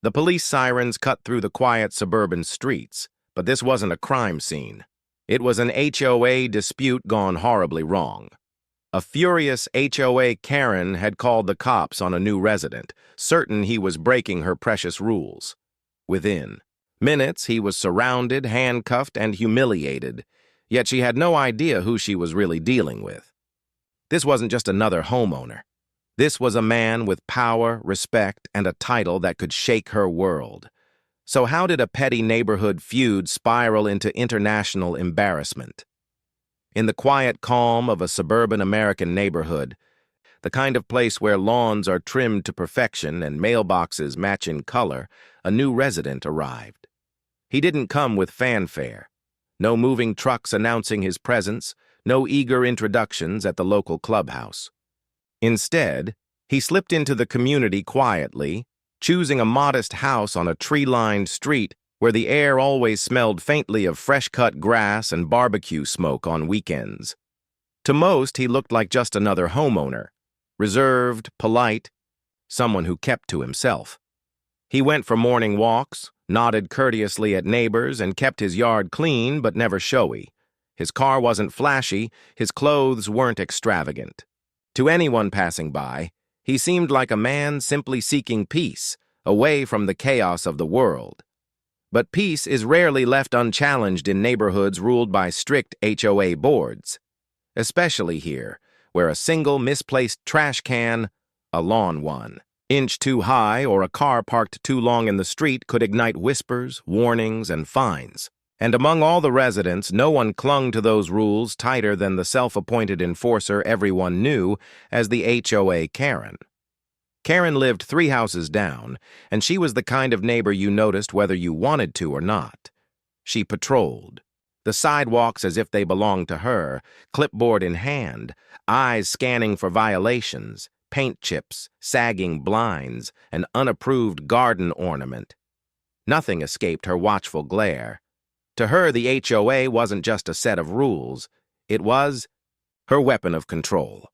The police sirens cut through the quiet suburban streets, but this wasn't a crime scene. It was an HOA dispute gone horribly wrong. A furious HOA Karen had called the cops on a new resident, certain he was breaking her precious rules. Within minutes, he was surrounded, handcuffed, and humiliated, yet she had no idea who she was really dealing with. This wasn't just another homeowner. This was a man with power, respect, and a title that could shake her world. So how did a petty neighborhood feud spiral into international embarrassment? In the quiet calm of a suburban American neighborhood, the kind of place where lawns are trimmed to perfection and mailboxes match in color, a new resident arrived. He didn't come with fanfare. No moving trucks announcing his presence, no eager introductions at the local clubhouse. Instead, he slipped into the community quietly, choosing a modest house on a tree-lined street where the air always smelled faintly of fresh-cut grass and barbecue smoke on weekends. To most, he looked like just another homeowner, reserved, polite, someone who kept to himself. He went for morning walks, nodded courteously at neighbors, and kept his yard clean but never showy. His car wasn't flashy, his clothes weren't extravagant. To anyone passing by, he seemed like a man simply seeking peace, away from the chaos of the world. But peace is rarely left unchallenged in neighborhoods ruled by strict HOA boards, especially here, where a single misplaced trash can, a lawn one, inch too high or a car parked too long in the street could ignite whispers, warnings, and fines. And among all the residents, no one clung to those rules tighter than the self-appointed enforcer everyone knew as the HOA Karen. Karen lived 3 houses down, and she was the kind of neighbor you noticed whether you wanted to or not. She patrolled the sidewalks as if they belonged to her, clipboard in hand, eyes scanning for violations, paint chips, sagging blinds, an unapproved garden ornament. Nothing escaped her watchful glare. To her, the HOA wasn't just a set of rules. It was her weapon of control.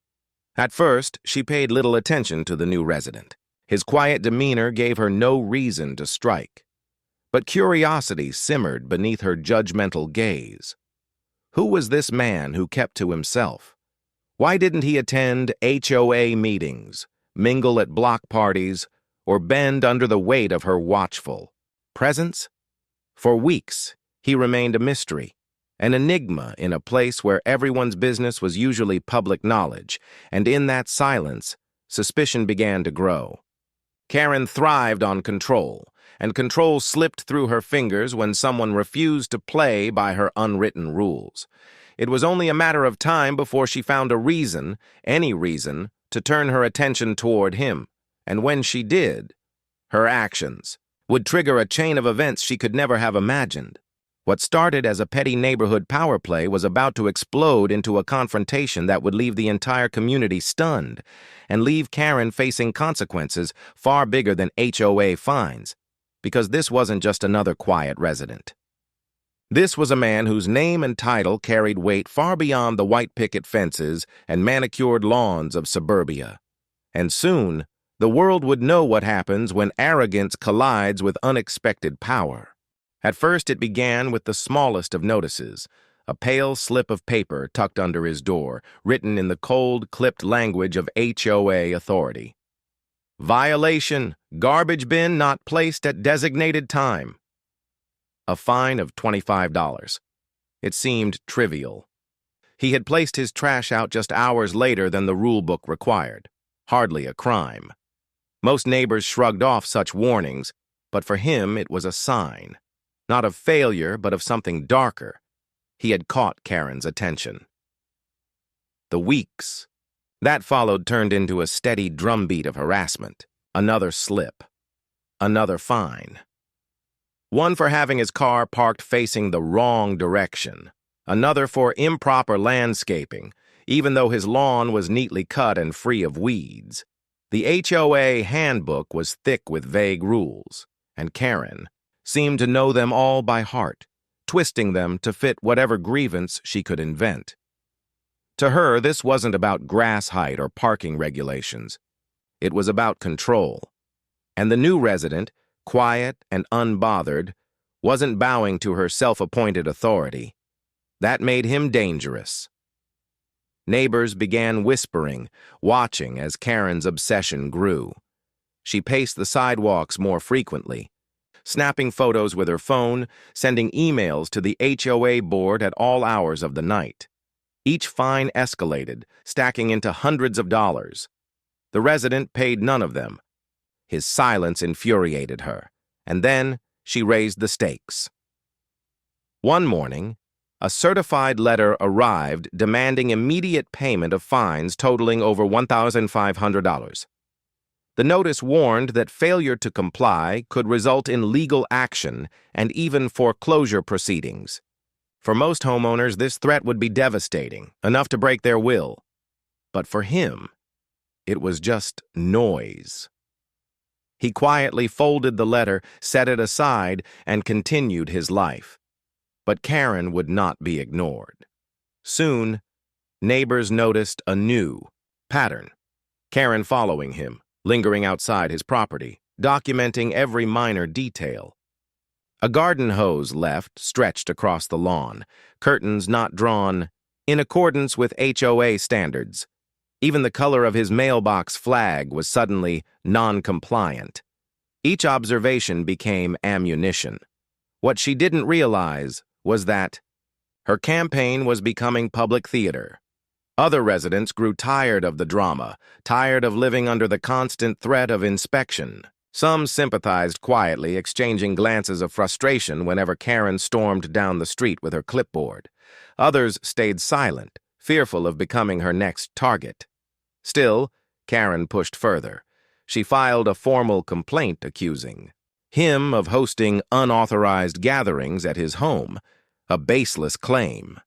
At first, she paid little attention to the new resident. His quiet demeanor gave her no reason to strike. But curiosity simmered beneath her judgmental gaze. Who was this man who kept to himself? Why didn't he attend HOA meetings, mingle at block parties, or bend under the weight of her watchful presence? For weeks, he remained a mystery, an enigma in a place where everyone's business was usually public knowledge, and in that silence, suspicion began to grow. Karen thrived on control, and control slipped through her fingers when someone refused to play by her unwritten rules. It was only a matter of time before she found a reason, any reason, to turn her attention toward him, and when she did, her actions would trigger a chain of events she could never have imagined. What started as a petty neighborhood power play was about to explode into a confrontation that would leave the entire community stunned and leave Karen facing consequences far bigger than HOA fines, because this wasn't just another quiet resident. This was a man whose name and title carried weight far beyond the white picket fences and manicured lawns of suburbia. And soon, the world would know what happens when arrogance collides with unexpected power. At first, it began with the smallest of notices, a pale slip of paper tucked under his door, written in the cold, clipped language of HOA authority. Violation, garbage bin not placed at designated time. A fine of $25. It seemed trivial. He had placed his trash out just hours later than the rule book required. Hardly a crime. Most neighbors shrugged off such warnings, but for him it was a sign. Not of failure, but of something darker. He had caught Karen's attention. The weeks that followed turned into a steady drumbeat of harassment. Another slip. Another fine. One for having his car parked facing the wrong direction. Another for improper landscaping, even though his lawn was neatly cut and free of weeds. The HOA handbook was thick with vague rules, and Karen seemed to know them all by heart, twisting them to fit whatever grievance she could invent. To her, this wasn't about grass height or parking regulations. It was about control. And the new resident, quiet and unbothered, wasn't bowing to her self-appointed authority. That made him dangerous. Neighbors began whispering, watching as Karen's obsession grew. She paced the sidewalks more frequently, snapping photos with her phone, sending emails to the HOA board at all hours of the night. Each fine escalated, stacking into hundreds of dollars. The resident paid none of them. His silence infuriated her, and then she raised the stakes. One morning, a certified letter arrived demanding immediate payment of fines totaling over $1,500. The notice warned that failure to comply could result in legal action and even foreclosure proceedings. For most homeowners, this threat would be devastating, enough to break their will. But for him, it was just noise. He quietly folded the letter, set it aside, and continued his life. But Karen would not be ignored. Soon, neighbors noticed a new pattern. Karen following him, lingering outside his property, documenting every minor detail. A garden hose left stretched across the lawn, curtains not drawn in accordance with HOA standards. Even the color of his mailbox flag was suddenly non-compliant. Each observation became ammunition. What she didn't realize was that her campaign was becoming public theater. Other residents grew tired of the drama, tired of living under the constant threat of inspection. Some sympathized quietly, exchanging glances of frustration whenever Karen stormed down the street with her clipboard. Others stayed silent, fearful of becoming her next target. Still, Karen pushed further. She filed a formal complaint accusing him of hosting unauthorized gatherings at his home, a baseless claim.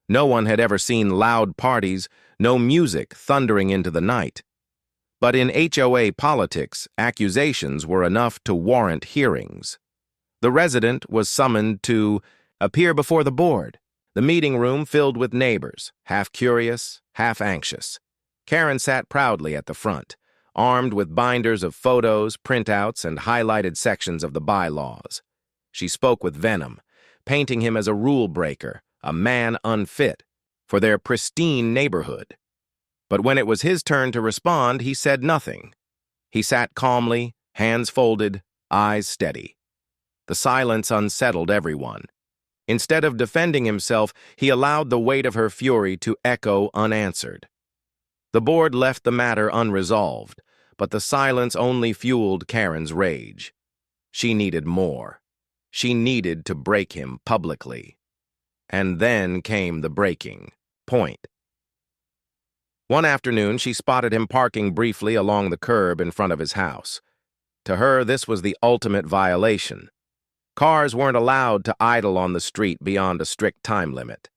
No one had ever seen loud parties, no music thundering into the night. But in HOA politics, accusations were enough to warrant hearings. The resident was summoned to appear before the board, the meeting room filled with neighbors, half curious, half anxious. Karen sat proudly at the front, armed with binders of photos, printouts, and highlighted sections of the bylaws. She spoke with venom, painting him as a rule breaker, a man unfit for their pristine neighborhood. But when it was his turn to respond, he said nothing. He sat calmly, hands folded, eyes steady. The silence unsettled everyone. Instead of defending himself, he allowed the weight of her fury to echo unanswered. The board left the matter unresolved, but the silence only fueled Karen's rage. She needed more. She needed to break him publicly. And then came the breaking point. One afternoon, she spotted him parking briefly along the curb in front of his house. To her, this was the ultimate violation. Cars weren't allowed to idle on the street beyond a strict time limit.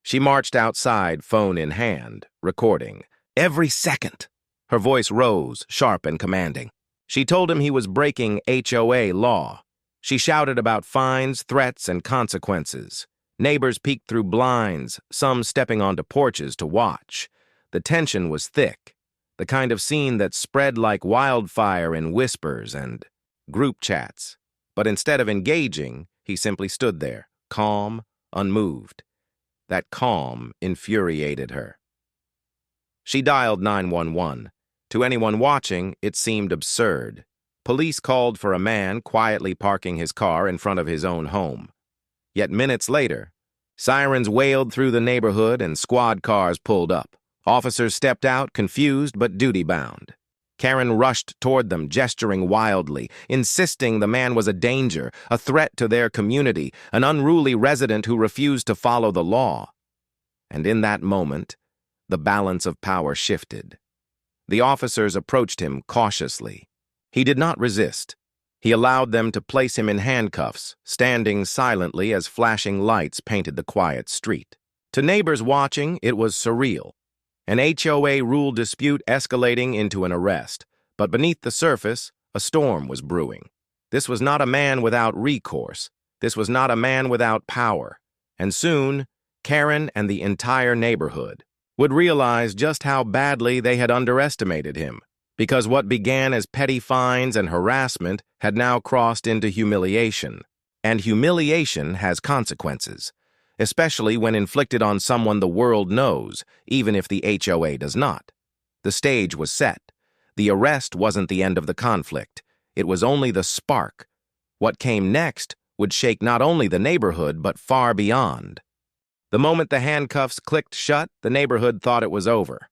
She marched outside, phone in hand, recording. Every second. Her voice rose, sharp and commanding. She told him he was breaking HOA law. She shouted about fines, threats, and consequences. Neighbors peeked through blinds, some stepping onto porches to watch. The tension was thick, the kind of scene that spread like wildfire in whispers and group chats. But instead of engaging, he simply stood there, calm, unmoved. That calm infuriated her. She dialed 911. To anyone watching, it seemed absurd. Police called for a man quietly parking his car in front of his own home. Yet minutes later, sirens wailed through the neighborhood and squad cars pulled up. Officers stepped out, confused but duty-bound. Karen rushed toward them, gesturing wildly, insisting the man was a danger, a threat to their community, an unruly resident who refused to follow the law. And in that moment, the balance of power shifted. The officers approached him cautiously. He did not resist. He allowed them to place him in handcuffs, standing silently as flashing lights painted the quiet street. To neighbors watching, it was surreal. An HOA rule dispute escalating into an arrest, but beneath the surface, a storm was brewing. This was not a man without recourse. This was not a man without power. And soon, Karen and the entire neighborhood would realize just how badly they had underestimated him. Because what began as petty fines and harassment had now crossed into humiliation. And humiliation has consequences, especially when inflicted on someone the world knows, even if the HOA does not. The stage was set. The arrest wasn't the end of the conflict. It was only the spark. What came next would shake not only the neighborhood, but far beyond. The moment the handcuffs clicked shut, the neighborhood thought it was over.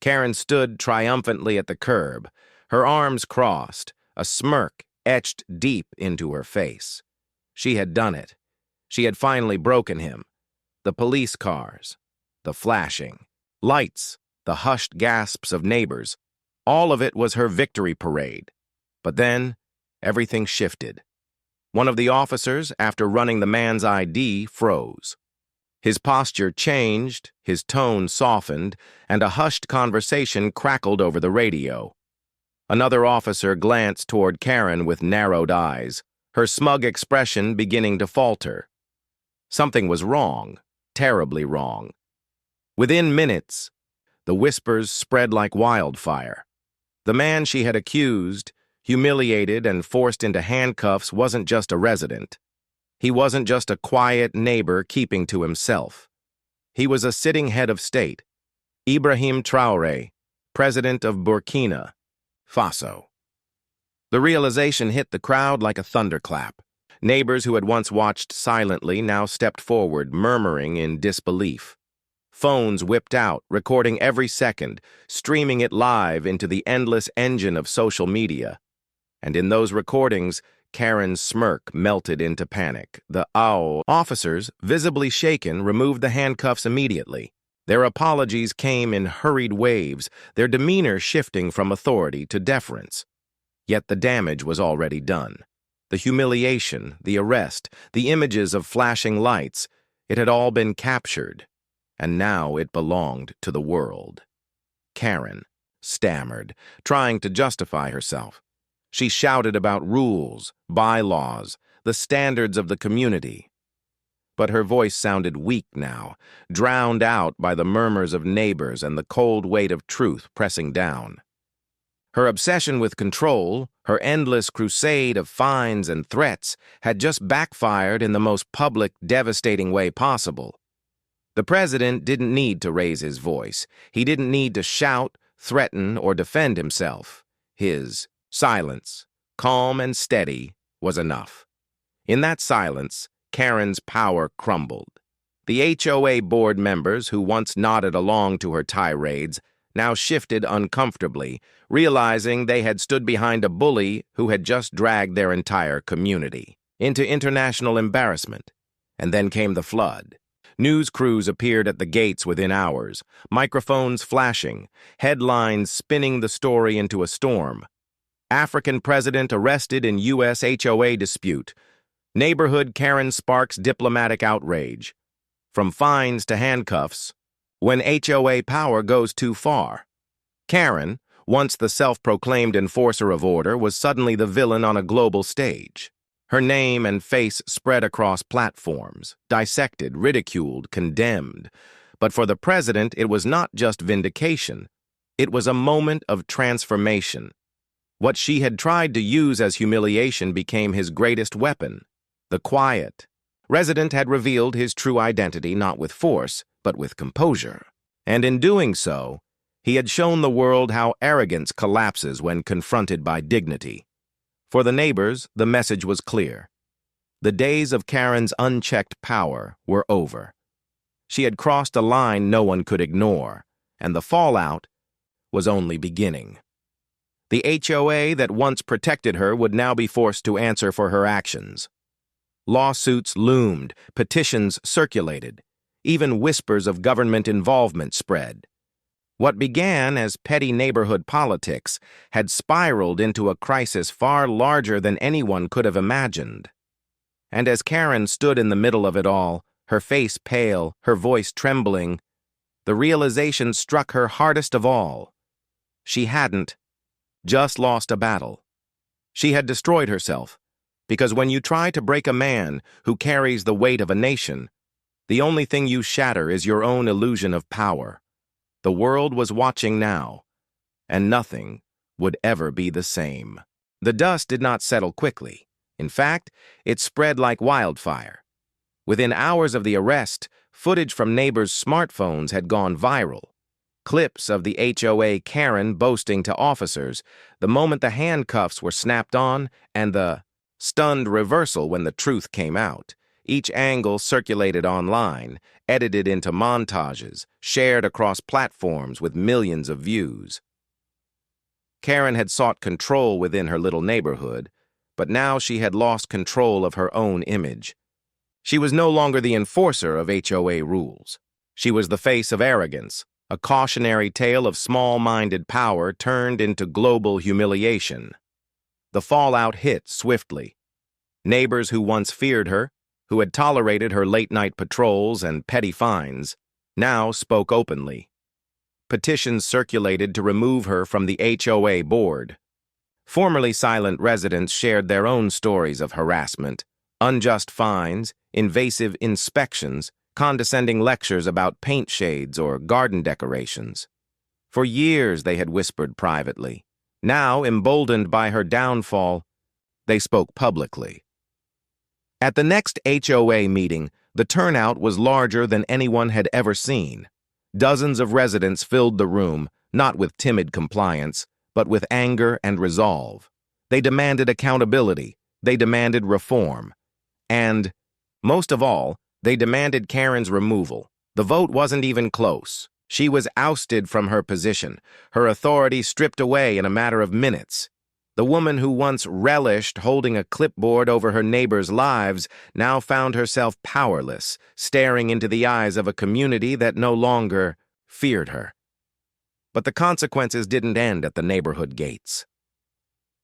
Karen stood triumphantly at the curb, her arms crossed, a smirk etched deep into her face. She had done it. She had finally broken him. The police cars, the flashing lights, the hushed gasps of neighbors, all of it was her victory parade. But then, everything shifted. One of the officers, after running the man's ID, froze. His posture changed, his tone softened, and a hushed conversation crackled over the radio. Another officer glanced toward Karen with narrowed eyes, her smug expression beginning to falter. Something was wrong, terribly wrong. Within minutes, the whispers spread like wildfire. The man she had accused, humiliated, and forced into handcuffs wasn't just a resident. He wasn't just a quiet neighbor keeping to himself. He was a sitting head of state, Ibrahim Traoré, president of Burkina Faso. The realization hit the crowd like a thunderclap. Neighbors who had once watched silently now stepped forward, murmuring in disbelief. Phones whipped out, recording every second, streaming it live into the endless engine of social media. And in those recordings, Karen's smirk melted into panic. The HOA officers, visibly shaken, removed the handcuffs immediately. Their apologies came in hurried waves, their demeanor shifting from authority to deference. Yet the damage was already done. The humiliation, the arrest, the images of flashing lights, it had all been captured, and now it belonged to the world. Karen stammered, trying to justify herself. She shouted about rules, bylaws, the standards of the community. But her voice sounded weak now, drowned out by the murmurs of neighbors and the cold weight of truth pressing down. Her obsession with control, her endless crusade of fines and threats, had just backfired in the most public, devastating way possible. The president didn't need to raise his voice. He didn't need to shout, threaten, or defend himself. His silence, calm and steady, was enough. In that silence, Karen's power crumbled. The HOA board members, who once nodded along to her tirades, now shifted uncomfortably, realizing they had stood behind a bully who had just dragged their entire community into international embarrassment. And then came the flood. News crews appeared at the gates within hours, microphones flashing, headlines spinning the story into a storm. African president arrested in U.S. HOA dispute. Neighborhood Karen sparks diplomatic outrage. From fines to handcuffs, when HOA power goes too far. Karen, once the self-proclaimed enforcer of order, was suddenly the villain on a global stage. Her name and face spread across platforms, dissected, ridiculed, condemned. But for the president, it was not just vindication. It was a moment of transformation. What she had tried to use as humiliation became his greatest weapon. The quiet resident had revealed his true identity not with force, but with composure. And in doing so, he had shown the world how arrogance collapses when confronted by dignity. For the neighbors, the message was clear. The days of Karen's unchecked power were over. She had crossed a line no one could ignore, and the fallout was only beginning. The HOA that once protected her would now be forced to answer for her actions. Lawsuits loomed, petitions circulated, even whispers of government involvement spread. What began as petty neighborhood politics had spiraled into a crisis far larger than anyone could have imagined. And as Karen stood in the middle of it all, her face pale, her voice trembling, the realization struck her hardest of all. She hadn't just lost a battle. She had destroyed herself, because when you try to break a man who carries the weight of a nation, the only thing you shatter is your own illusion of power. The world was watching now, and nothing would ever be the same. The dust did not settle quickly. In fact, it spread like wildfire. Within hours of the arrest, footage from neighbors' smartphones had gone viral. Clips of the HOA Karen boasting to officers the moment the handcuffs were snapped on and the stunned reversal when the truth came out. Each angle circulated online, edited into montages, shared across platforms with millions of views. Karen had sought control within her little neighborhood, but now she had lost control of her own image. She was no longer the enforcer of HOA rules. She was the face of arrogance, a cautionary tale of small-minded power turned into global humiliation. The fallout hit swiftly. Neighbors who once feared her, who had tolerated her late-night patrols and petty fines, now spoke openly. Petitions circulated to remove her from the HOA board. Formerly silent residents shared their own stories of harassment, unjust fines, invasive inspections, condescending lectures about paint shades or garden decorations. For years they had whispered privately. Now, emboldened by her downfall, they spoke publicly. At the next HOA meeting, the turnout was larger than anyone had ever seen. Dozens of residents filled the room, not with timid compliance, but with anger and resolve. They demanded accountability, they demanded reform, and, most of all, they demanded Karen's removal. The vote wasn't even close. She was ousted from her position, her authority stripped away in a matter of minutes. The woman who once relished holding a clipboard over her neighbors' lives now found herself powerless, staring into the eyes of a community that no longer feared her. But the consequences didn't end at the neighborhood gates.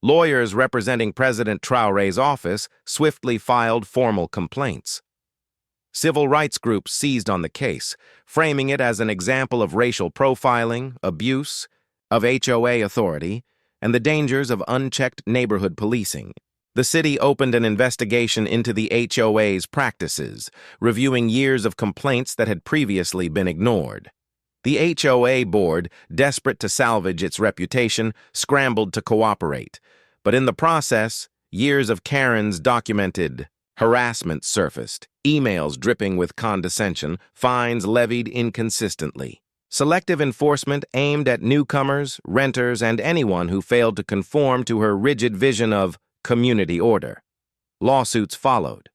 Lawyers representing President Traoré's office swiftly filed formal complaints. Civil rights groups seized on the case, framing it as an example of racial profiling, abuse of HOA authority, and the dangers of unchecked neighborhood policing. The city opened an investigation into the HOA's practices, reviewing years of complaints that had previously been ignored. The HOA board, desperate to salvage its reputation, scrambled to cooperate. But in the process, years of Karen's documented harassment surfaced, emails dripping with condescension, fines levied inconsistently. Selective enforcement aimed at newcomers, renters, and anyone who failed to conform to her rigid vision of community order. Lawsuits followed.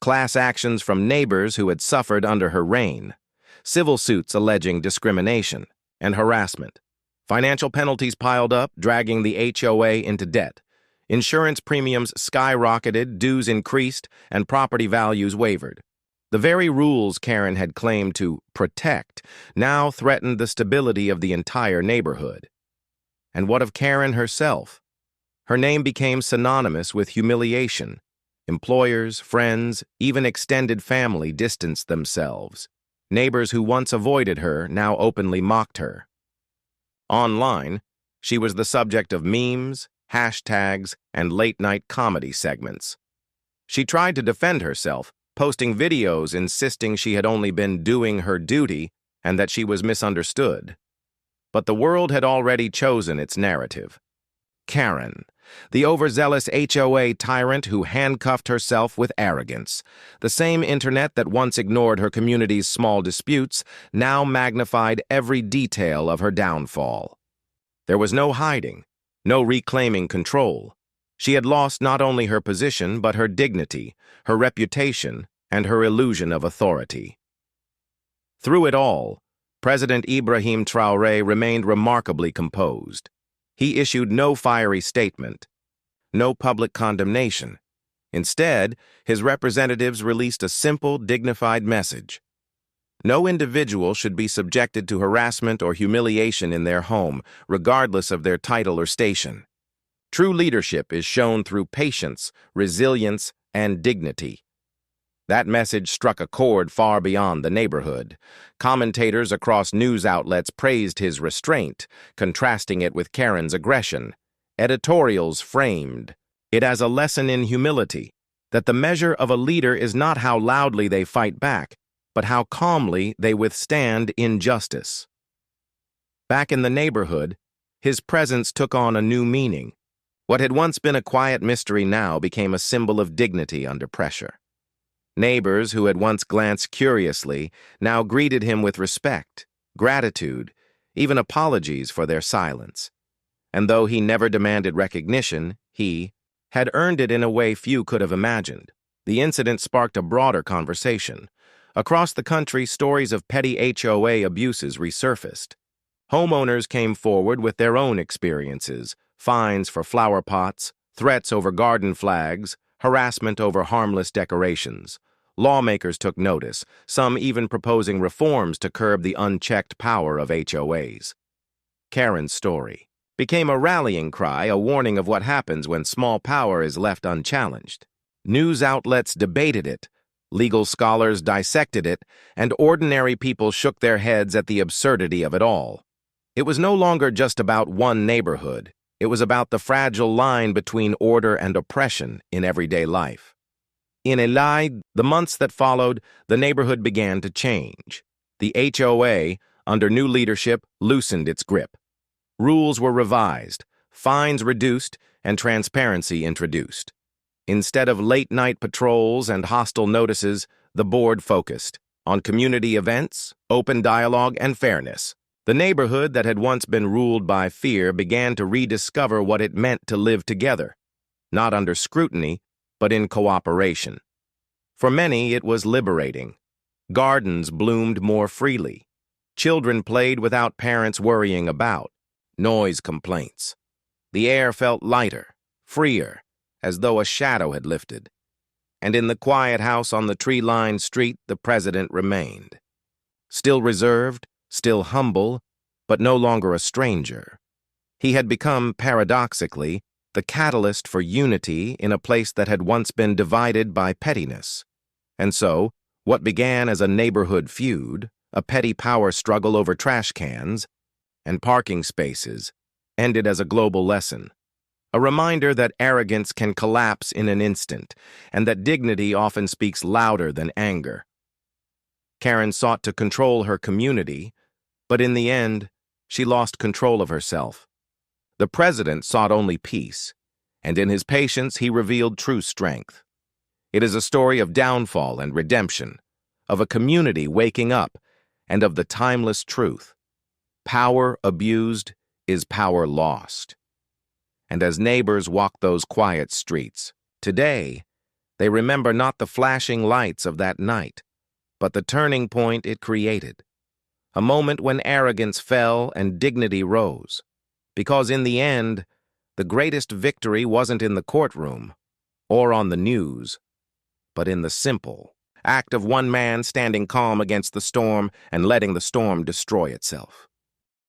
Class actions from neighbors who had suffered under her reign. Civil suits alleging discrimination and harassment. Financial penalties piled up, dragging the HOA into debt. Insurance premiums skyrocketed, dues increased, and property values wavered. The very rules Karen had claimed to protect now threatened the stability of the entire neighborhood. And what of Karen herself? Her name became synonymous with humiliation. Employers, friends, even extended family distanced themselves. Neighbors who once avoided her now openly mocked her. Online, she was the subject of memes, hashtags, and late-night comedy segments. She tried to defend herself, posting videos insisting she had only been doing her duty and that she was misunderstood. But the world had already chosen its narrative. Karen, the overzealous HOA tyrant who handcuffed herself with arrogance. The same internet that once ignored her community's small disputes now magnified every detail of her downfall. There was no hiding, no reclaiming control. She had lost not only her position, but her dignity, her reputation, and her illusion of authority. Through it all, President Ibrahim Traoré remained remarkably composed. He issued no fiery statement, no public condemnation. Instead, his representatives released a simple, dignified message. No individual should be subjected to harassment or humiliation in their home, regardless of their title or station. True leadership is shown through patience, resilience, and dignity. That message struck a chord far beyond the neighborhood. Commentators across news outlets praised his restraint, contrasting it with Karen's aggression. Editorials framed it as a lesson in humility, that the measure of a leader is not how loudly they fight back, but how calmly they withstand injustice. Back in the neighborhood, His presence took on a new meaning. What had once been a quiet mystery now became a symbol of dignity under pressure. Neighbors who had once glanced curiously now greeted him with respect, gratitude, even apologies for their silence. And though he never demanded recognition, he had earned it in a way few could have imagined. The incident sparked a broader conversation. Across the country, stories of petty HOA abuses resurfaced. Homeowners came forward with their own experiences: fines for flower pots, threats over garden flags, harassment over harmless decorations. Lawmakers took notice, some even proposing reforms to curb the unchecked power of HOAs. Karen's story became a rallying cry, a warning of what happens when small power is left unchallenged. News outlets debated it, legal scholars dissected it, and ordinary people shook their heads at the absurdity of it all. It was no longer just about one neighborhood. It was about the fragile line between order and oppression in everyday life. In Elai, the months that followed, the neighborhood began to change. The HOA, under new leadership, loosened its grip. Rules were revised, fines reduced, and transparency introduced. Instead of late-night patrols and hostile notices, the board focused on community events, open dialogue, and fairness. The neighborhood that had once been ruled by fear began to rediscover what it meant to live together, not under scrutiny, but in cooperation. For many, it was liberating. Gardens bloomed more freely. Children played without parents worrying about noise complaints. The air felt lighter, freer, as though a shadow had lifted. And in the quiet house on the tree-lined street, the president remained. Still reserved, still humble, but no longer a stranger. He had become, paradoxically, the catalyst for unity in a place that had once been divided by pettiness. And so, what began as a neighborhood feud, a petty power struggle over trash cans and parking spaces, ended as a global lesson. A reminder that arrogance can collapse in an instant, and that dignity often speaks louder than anger. Karen sought to control her community, but in the end, she lost control of herself. The president sought only peace, and in his patience he revealed true strength. It is a story of downfall and redemption, of a community waking up, and of the timeless truth: power abused is power lost. And as neighbors walk those quiet streets, today, they remember not the flashing lights of that night, but the turning point it created. A moment when arrogance fell and dignity rose. Because in the end, the greatest victory wasn't in the courtroom or on the news, but in the simple act of one man standing calm against the storm and letting the storm destroy itself.